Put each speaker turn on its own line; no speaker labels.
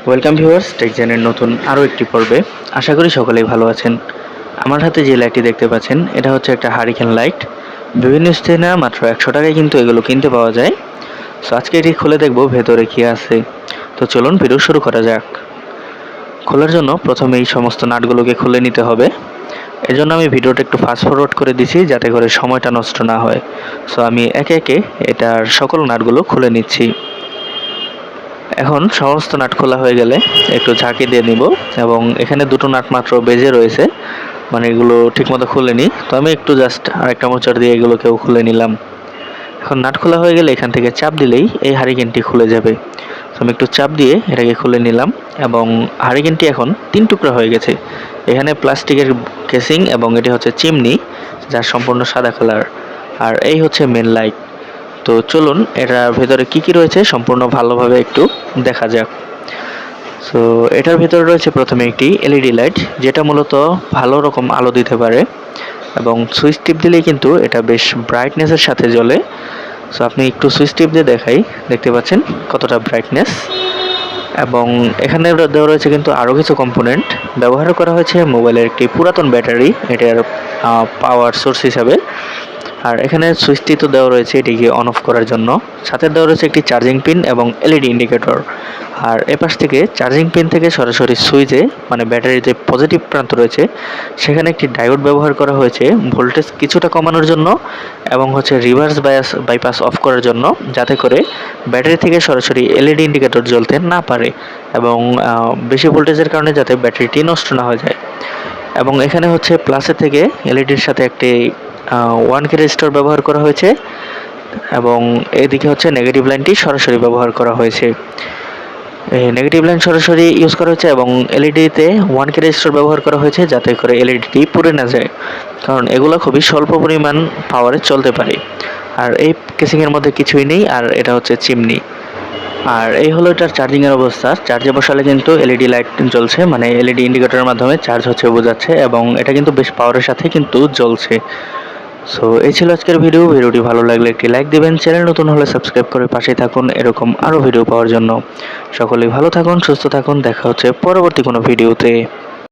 Welcome viewers, টেকজেনের নতুন আরও একটি পর্বে। আশা করি সকলেই ভালো আছেন। আমার হাতে যে লাইটটি দেখতে পাচ্ছেন, এটা হচ্ছে একটা হারিকেন লাইট। বিভিন্ন স্থানে মাত্র 100 টাকায় কিন্তু এগুলো কিনতে পাওয়া যায়। সো আজকে এটি খুলে দেখব ভেতরে কি আছে। তো চলুন ভিডিও শুরু করা যাক। খোলার জন্য প্রথমে এই সমস্ত নাটগুলোকে খুলে নিতে হবে। এজন্য আমি ভিডিওটা একটু ফাস্ট ফরওয়ার্ড করে দিছি যাতে করে সময়টা নষ্ট না হয়। সো আমি একে একে এটার সকল নাটগুলো খুলে নিচ্ছি। এখন সমস্ত নাট খোলা হয়ে গেলে একটু ঝাঁকি দিয়ে নিব এবং এখানে দুটো নাট মাত্র বেজে রয়েছে, মানে এগুলো ঠিকমতো খুলেনি। তো আমি একটু জাস্ট আরেকটা মোচড় দিয়ে এগুলোকেও খুলে নিলাম। এখন নাট খোলা হয়ে গেলে এখান থেকে চাপ দিলেই এই হারিকেনটি খুলে যাবে। তো আমি একটু চাপ দিয়ে এটাকে খুলে নিলাম এবং হারিকেনটি এখন 3 টুকরা হয়ে গেছে। এখানে প্লাস্টিকের কেসিং এবং এটি হচ্ছে চিমনি, যা সম্পূর্ণ সাদা কালার। আর এই হচ্ছে মেন লাইট। তো চলুন এটার ভেতরে কি কি রয়েছে সম্পূর্ণ ভালোভাবে একটু দেখা যাক। সো এটার ভেতরে রয়েছে প্রথমে একটি এলইডি লাইট, যেটা মূলত ভালো রকম আলো দিতে পারে এবং সুইচ টিপ দিলেই কিন্তু এটা বেশ ব্রাইটনেসের সাথে জ্বলে। সো আপনি একটু সুইচ টিপ দিয়ে দেখাই, দেখতে পাচ্ছেন কতটা ব্রাইটনেস। এবং এখানে দেওয়া রয়েছে কিন্তু আরও কিছু কম্পোনেন্ট। ব্যবহার করা হয়েছে মোবাইলের একটি পুরাতন ব্যাটারি, এটার পাওয়ার সোর্স হিসাবে। আর এখানে সুইচটি তো দেওয়া রয়েছে এটিকে অন অফ করার জন্য। সাথে দেওয়া রয়েছে একটি চার্জিং পিন এবং এলইডি ইন্ডিকেটর। আর এপাশ থেকে চার্জিং পিন থেকে সরাসরি সুইচে, মানে ব্যাটারির যে পজিটিভ প্রান্ত রয়েছে সেখানে একটি ডায়োড ব্যবহার করা হয়েছে ভোল্টেজ কিছুটা কমানোর জন্য এবং হচ্ছে রিভার্স বাইপাস অফ করার জন্য, যাতে করে ব্যাটারি থেকে সরাসরি এলইডি ইন্ডিকেটর জ্বলতে না পারে এবং বেশি ভোল্টেজের কারণে যাতে ব্যাটারিটি নষ্ট না হয়ে যায়। এবং এখানে হচ্ছে প্লাসের থেকে এলইডির সাথে একটি 1K রেজিস্টর ব্যবহার করা হয়েছে এবং এদিকে হচ্ছে নেগেটিভ লাইনটি সরাসরি ব্যবহার করা হয়েছে। নেগেটিভ লাইন সরাসরি ইউজ করা হয়েছে এবং এলইডিতে 1K রেজিস্টর ব্যবহার করা হয়েছে যাতে করে এলইডিটি পুড়ে না যায়, কারণ এগুলো খুবই স্বল্প পরিমাণ পাওয়ারে চলতে পারে। আর এই কেসিংয়ের মধ্যে কিছুই নেই, আর এটা হচ্ছে চিমনি। আর এই হলো এটার চার্জিংয়ের অবস্থা। চার্জে বসালে কিন্তু এলইডি লাইট জ্বলছে, মানে এলইডি ইন্ডিকেটরের মাধ্যমে চার্জ হচ্ছে বোঝাচ্ছে এবং এটা কিন্তু বেশ পাওয়ারের সাথে কিন্তু জ্বলছে। সো এই ছিল আজকের ভিডিওটি ভালো লাগলে একটি লাইক দিবেন, চ্যানেল নতুন হলে সাবস্ক্রাইব করে পাশেই থাকুন এরকম আরও ভিডিও পাওয়ার জন্য। সকলেই ভালো থাকুন, সুস্থ থাকুন, দেখা হচ্ছে পরবর্তী কোনো ভিডিওতে।